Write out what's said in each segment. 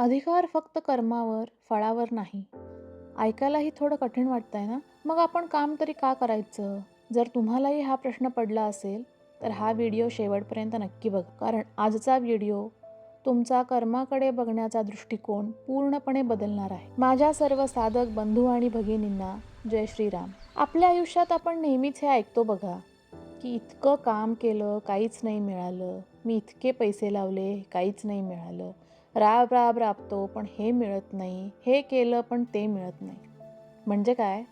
अधिकार फक्त कर्मावर, फळावर नाही. ऐकायलाही थोडं कठीण वाटतंय ना? मग आपण काम तरी का करायचं? जर तुम्हालाही हा प्रश्न पडला असेल, तर हा व्हिडिओ शेवटपर्यंत नक्की बघा. कारण आजचा व्हिडिओ तुमचा कर्माकडे बघण्याचा दृष्टिकोन पूर्णपणे बदलणार आहे. माझ्या सर्व साधक बंधू आणि भगिनींना जय श्रीराम. आपल्या आयुष्यात आपण नेहमीच हे ऐकतो बघा, की इतकं काम केलं, काहीच नाही मिळालं. मी इतके पैसे लावले, काहीच नाही मिळालं. राब राब राबतो पण हे मिळत नाही, हे केलं पण ते मिळत नाही. म्हणजे काय?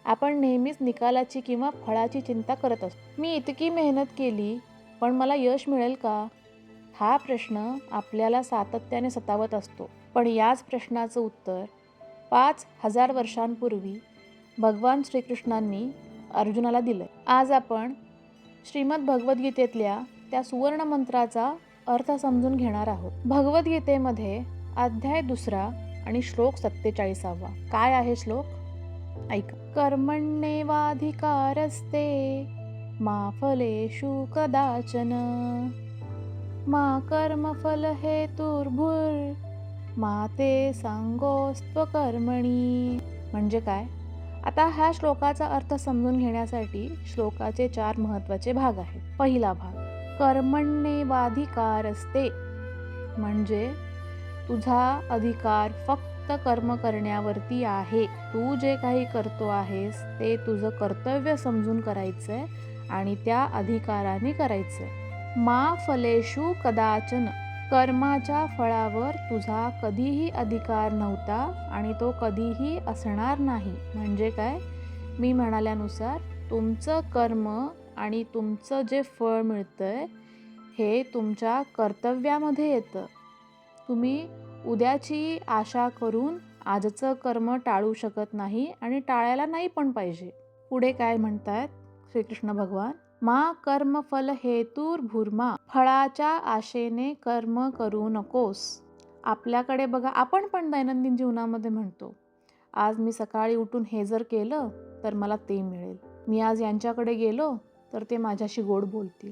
आपण नेहमीच निकालाची किंवा फळाची चिंता करत असतो. मी इतकी मेहनत केली पण मला यश मिळेल का? हा प्रश्न आपल्याला सातत्याने सतावत असतो. पण याच प्रश्नाचं उत्तर 5000 वर्षांपूर्वी भगवान श्रीकृष्णांनी अर्जुनाला दिलंय. आज आपण श्रीमद भगवद्गीतेतल्या त्या सुवर्ण मंत्राचा अर्थ समजून घेणार आहोत. भगवद्गीतेमध्ये अध्याय 2 आणि श्लोक 47. काय आहे श्लोक? ऐका. कर्मण्येवाधिकारस्ते मा फलेषु कदाचन मा कर्मफल हेतुर्भुर् मा ते संगोस्त्वकर्मणी. म्हणजे काय? आता ह्या श्लोकाचा अर्थ समजून घेण्यासाठी श्लोकाचे 4 महत्त्वाचे भाग आहेत. पहिला भाग, कर्मण्येवाधिकारस्ते, म्हणजे तुझा अधिकार फक्त कर्म करण्यावरती आहे. तू जे काही करतो आहेस ते तुझं कर्तव्य समजून करायचंय आणि त्या अधिकाराने करायचंय. मा फलेषु कदाचन, कर्माच्या फळावर तुझा कधीही अधिकार नव्हता आणि तो कधीही असणार नाही. म्हणजे काय? मी म्हणाल्यानुसार तुमचं कर्म आणि तुमचं जे फळ मिळतंय हे तुमच्या कर्तव्यामध्ये येतं. तुम्ही उद्याची आशा करून आजचं कर्म टाळू शकत नाही आणि टाळायला नाही पण पाहिजे. पुढे काय म्हणतायत श्रीकृष्ण भगवान? मा कर्मफल हेतुर्भुर्मा, फळाच्या आशेने कर्म करू नकोस. आपल्याकडे बघा, आपण पण दैनंदिन जीवनामध्ये म्हणतो, आज मी सकाळी उठून हे जर केलं तर मला ते मिळेल. मी आज यांच्याकडे गेलो तर ते माझ्याशी गोड बोलतील.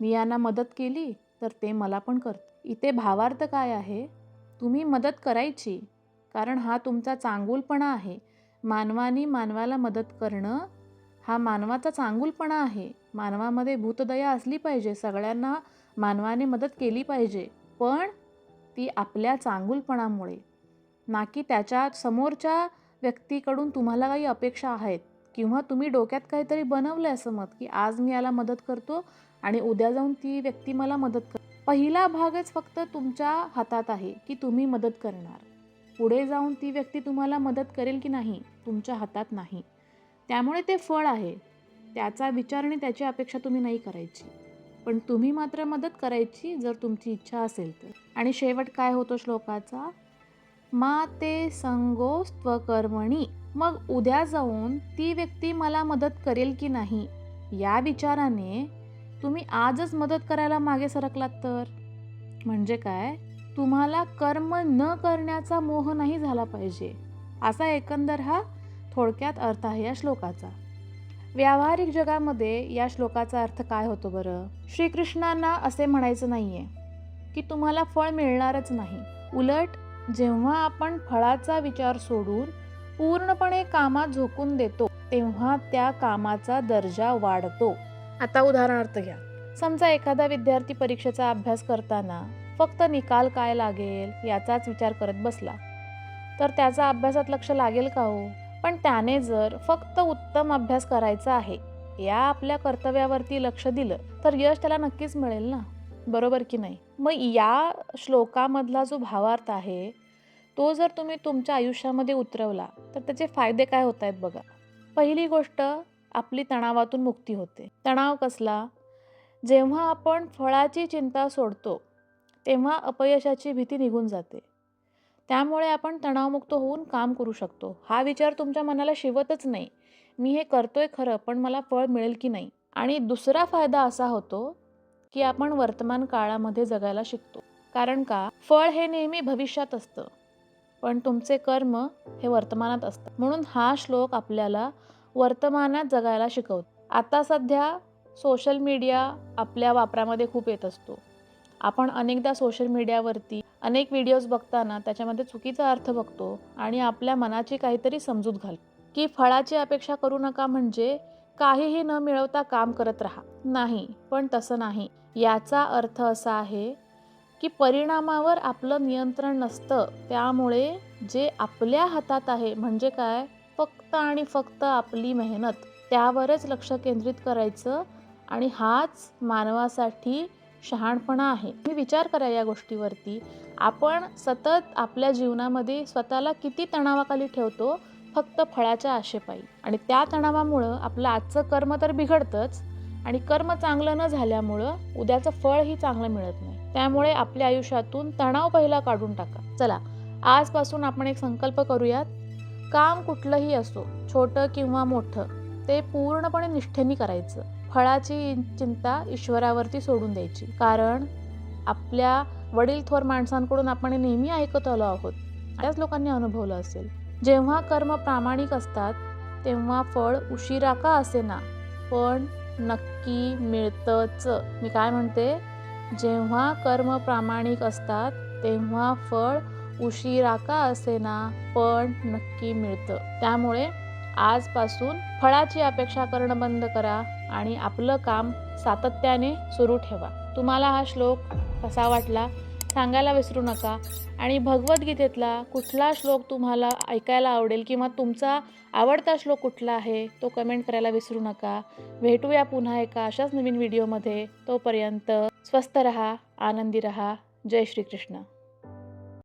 मी यांना मदत केली तर ते मला पण करतील. इथे भावार्थ काय आहे? तुम्ही मदत करायची, कारण हा तुमचा चांगुलपणा आहे. मानवानी मानवाला मदत करणं हा मानवाचा चांगुलपणा आहे. मानवामध्ये भूतदया असली पाहिजे. सगळ्यांना मानवाने मदत केली पाहिजे, पण ती आपल्या चांगुलपणामुळे, ना की त्याच्या समोरच्या व्यक्तीकडून तुम्हाला काही अपेक्षा आहेत किंवा तुम्ही डोक्यात काहीतरी बनवलं असं मत, की आज मी याला मदत करतो आणि उद्या जाऊन ती व्यक्ती मला मदत कर. पहिला भागच फक्त तुमच्या हातात आहे की तुम्ही मदत करणार. पुढे जाऊन ती व्यक्ती तुम्हाला मदत करेल की नाही तुमच्या हातात नाही. त्यामुळे ते फळ आहे, त्याचा विचार आणि त्याची अपेक्षा तुम्ही नाही करायची, पण तुम्ही मात्र मदत करायची जर तुमची इच्छा असेल तर. आणि शेवट काय होतो श्लोकाचा? मा ते संगोस्त्वकर्मणी. मग उद्या जाऊन ती व्यक्ती मला मदत करेल की नाही या विचाराने तुम्ही आजच मदत करायला मागे सरकलात तर. म्हणजे काय? तुम्हाला कर्म न करण्याचा मोह नाही झाला पाहिजे, असा एकंदर हा थोडक्यात अर्थ आहे या श्लोकाचा. व्यावहारिक जगामध्ये या श्लोकाचा अर्थ काय होतो बरं? श्रीकृष्णांना असे म्हणायचं नाहीये की तुम्हाला फळ मिळणारच नाही. उलट जेव्हा आपण फळाचा विचार सोडून पूर्णपणे कामात झोकून देतो तेव्हा त्या कामाचा दर्जा वाढतो. आता उदाहरणार्थ घ्या. समजा एखादा विद्यार्थी परीक्षेचा अभ्यास करताना फक्त निकाल काय लागेल याचाच विचार करत बसला तर त्याचा अभ्यासात लक्ष लागेल का हो? पण त्याने जर फक्त उत्तम अभ्यास करायचा आहे या आपल्या कर्तव्यावरती लक्ष दिलं तर यश त्याला नक्कीच मिळेल ना, बरोबर की नाही? मग या श्लोकामधला जो भावार्थ आहे तो जर तुम्ही तुमच्या आयुष्यामध्ये उतरवला तर त्याचे फायदे काय होत आहेत बघा. पहिली गोष्ट, आपली तणावातून मुक्ती होते. तणाव कसला? जेव्हा आपण फळाची चिंता सोडतो तेव्हा अपयशाची भीती निघून जाते. त्यामुळे आपण तणावमुक्त होऊन काम करू शकतो. हा विचार तुमच्या मनाला शिवतच नाही, मी हे करतोय खरं पण मला फळ मिळेल की नाही. आणि दुसरा फायदा असा होतो की आपण वर्तमान काळामध्ये जगायला शिकतो. कारण का? फळ हे नेहमी भविष्यात असतं पण तुमचे कर्म हे वर्तमानात असतं. म्हणून हा श्लोक आपल्याला वर्तमानात जगायला शिकवतो. आता सध्या सोशल मीडिया आपल्या वापरामध्ये खूप येत असतो. आपण अनेकदा सोशल मीडियावरती अनेक व्हिडिओज बघताना त्याच्यामध्ये चुकीचा अर्थ बघतो आणि आपल्या मनाची काहीतरी समजूत घालतो की फळाची अपेक्षा करू नका म्हणजे काहीही न मिळवता काम करत राहा. नाही, पण तसं नाही. याचा अर्थ असा आहे की परिणामावर आपलं नियंत्रण नसतं. त्यामुळे जे आपल्या हातात आहे म्हणजे काय, फक्त आणि फक्त आपली मेहनत, त्यावरच लक्ष केंद्रित करायचं आणि हाच मानवासाठी शहाणपणा आहे. तुम्ही विचार करा या गोष्टीवरती. आपण सतत आपल्या जीवनामध्ये स्वतःला किती तणावाखाली ठेवतो फक्त फळाच्या आशेपायी, आणि त्या तणावामुळं आपलं आजचं कर्म तर बिघडतंच आणि कर्म चांगलं न झाल्यामुळं उद्याचं फळही चांगलं मिळत नाही. त्यामुळे आपल्या आयुष्यातून तणाव पहिला काढून टाका. चला, आजपासून आपण एक संकल्प करूयात. काम कुठलंही असो, छोटं किंवा मोठं, ते पूर्णपणे निष्ठेने करायचं. फळाची चिंता ईश्वरावरती सोडून द्यायची. कारण आपल्या वडील थोर माणसांकडून आपण हे नेहमी ऐकत आलो आहोत. त्याच लोकांनी अनुभवलं असेल. जेव्हा कर्म प्रामाणिक असतात तेव्हा फळ उशिरा का असेना पण नक्की मिळतंच. मी काय म्हणते, जेव्हा कर्म प्रामाणिक असतात तेव्हा फळ उशिरा का असेना पण नक्की मिळतं. त्यामुळे आजपासून फळाची अपेक्षा करणं बंद करा आणि आपलं काम सातत्याने सुरू ठेवा. तुम्हाला हा श्लोक कसा वाटला सांगायला विसरू नका. आणि भगवद्गीतेतला कुठला श्लोक तुम्हाला ऐकायला आवडेल किंवा तुमचा आवडता श्लोक कुठला आहे तो कमेंट करायला विसरू नका. भेटूया पुन्हा एका अशाच नवीन व्हिडिओमध्ये. तोपर्यंत स्वस्थ रहा, आनंदी रहा. जय श्री कृष्ण.